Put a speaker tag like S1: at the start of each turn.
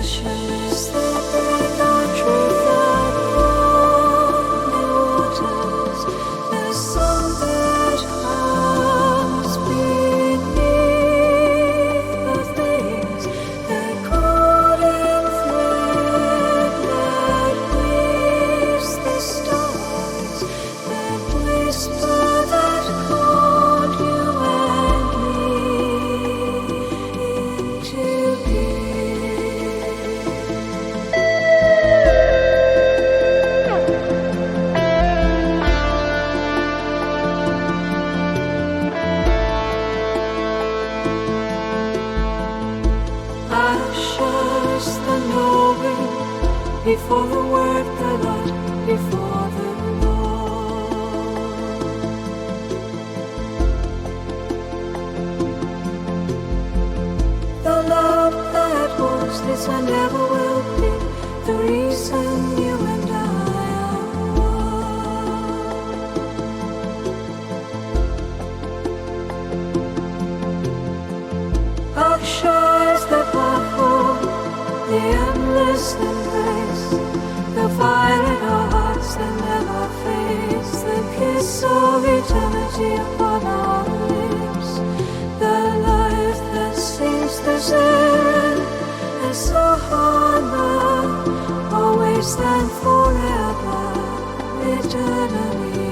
S1: passionless, the breath of truth that running waters. The song that hums beneath the flames, the golden thread that weaves the stars, that whisper that called you and me into being. Ashes, the knowing, before the word, the light, before the law. The love that was, is, and ever will be the reason you and I are one. Oceans that baffle the endless embrace, the fire in our hearts that never fades, the kiss of eternity upon our lips, the life that sings the Zen, and so honor, always and forever, eternally.